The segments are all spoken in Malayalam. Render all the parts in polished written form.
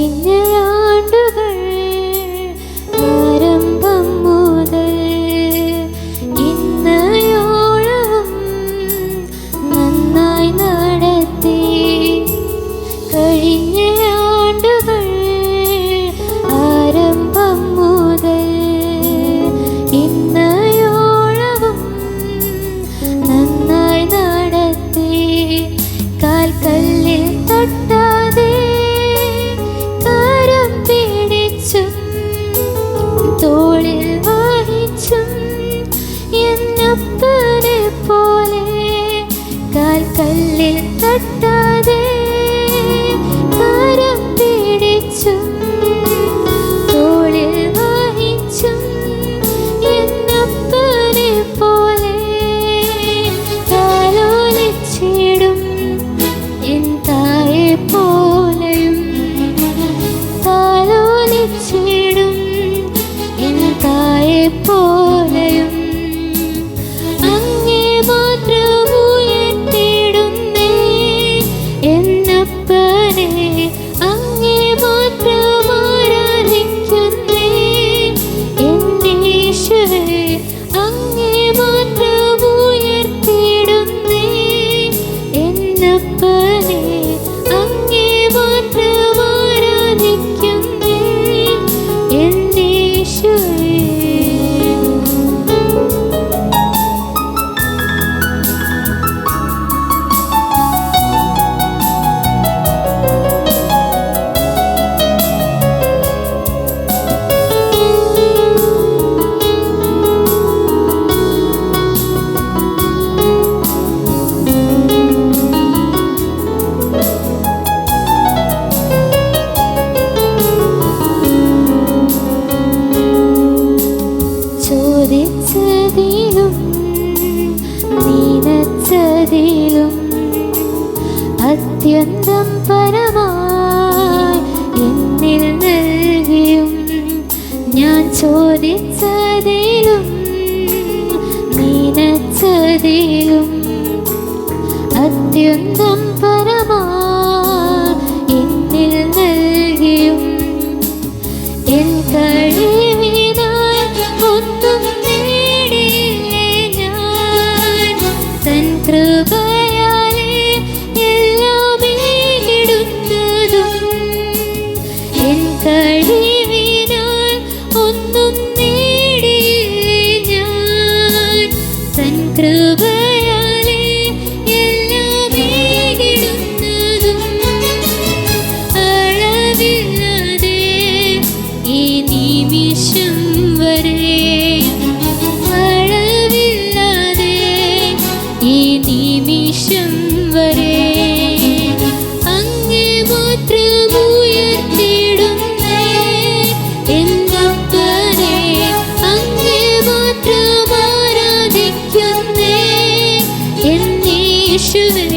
കഴിഞ്ഞ ആണ്ടുകൾ ആരംഭം മുതൽ ഇന്നയോളം നന്നായി നടത്തി. കഴിഞ്ഞ ആണ്ടുകൾ ആരംഭം മുതൽ ഇന്നയോളവും നന്നായി നടത്തി. കാൽക്കല്ലിൽ തട്ടാതെ കരം പിടിച്ചും തോളിൽ വഹിച്ചും എന്നപ്പനെ പോലെ. കാൽക്കല്ലിൽ തട്ടാതെ കരം പിടിച്ചും തോളിൽ വഹിച്ചും എന്നപ്പനെ പോലെ. താലോലിച്ചിടും എൻ തായെ പോലെയും. താലോലിച്ചിടും എൻ തായെ പോലെയും. അങ്ങേ മാത്രം ഉയർത്തിടുന്നേ എന്നപ്പനെ. അങ്ങേ മാത്രം ആരാധിക്കുന്നേ എൻ്റെ യേശുവേ. അങ്ങേ മാത്രം ഉയർത്തിടുന്നേ എന്നപ്പനെ. അങ്ങേ മാത്രം ആരാധിക്കുന്നേ എൻ്റെ യേശുവേ. ചോദിച്ചതിലും നീനച്ചതിലും അത്യന്തം പരമായി എന്നിൽ നൽകിയും. ഞാൻ ചോദിച്ചതിലും നീനച്ചതിലും അത്യന്തം പരമായി എന്നിൽ നൽകിയും. എൻ കഴിവിനാൽ ഒന്നും നേടിയില്ലേ ഞാൻ. തൻ കൃപയാലേ എല്ലാം നേടുന്നതും. എൻ കഴിവിനാൽ ഒന്നും നേടിയില്ലേ ഞാൻ. തൻ കൃപയാലേ എല്ലാം നേടുന്നതും. അളവില്ലാതെ ഈ നിമിഷം വരെ. അളവില്ലാതെ ഈ നിമിഷം വരെ. അങ്ങേ മാത്രം ഉയർത്തിടുന്നേ എന്നപ്പനെ. അങ്ങേ മാത്രം ആരാധിക്കുന്നേ എൻ്റെ യേശുവേ.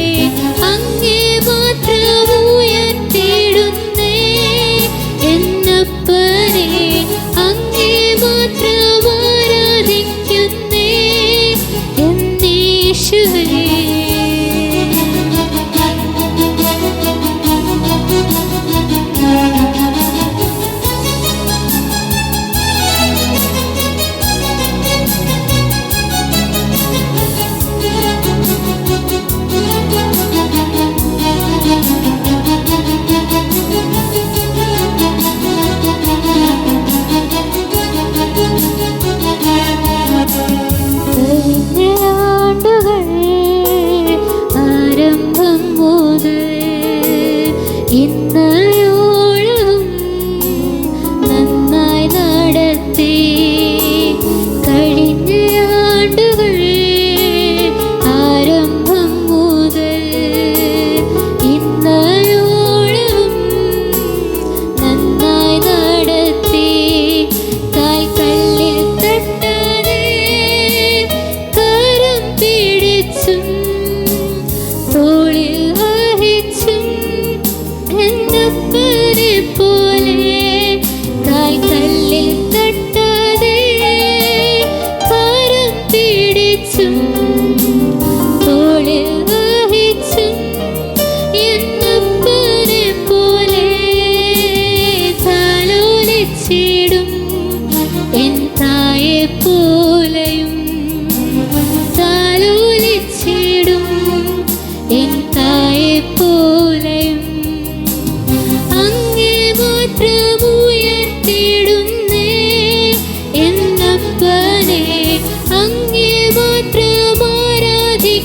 അങ്ങേ മാത്രം ഉയർത്തിടുന്നേ എന്നപ്പനെ. അങ്ങേ മാത്രം ആരാധിക്കുന്നേ എൻ്റെ യേശുവേ. കഴിഞ്ഞ ആണ്ടുകൾ ആരംഭം മുതൽ ഇന്നയോളം നന്നായി നടത്തി. കഴിഞ്ഞ ആണ്ടുകൾ ആരംഭം മുതൽ ഇന്നയോളം നന്നായി നടത്തി. കാൽക്കല്ലിൽ തട്ടാതെ കരം പിടിച്ചും തോളിൽ വഹിച്ചും എന്നപ്പനെ പോലെ. കാൽക്കല്ലിൽ തട്ടാതെ കരം പിടിച്ചും തോളിൽ വഹിച്ചും എന്നപ്പനെ പോലെ.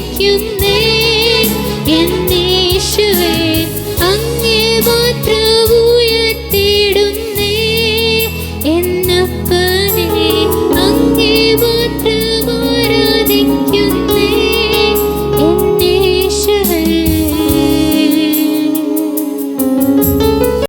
സ്തുതിക്കുന്നേ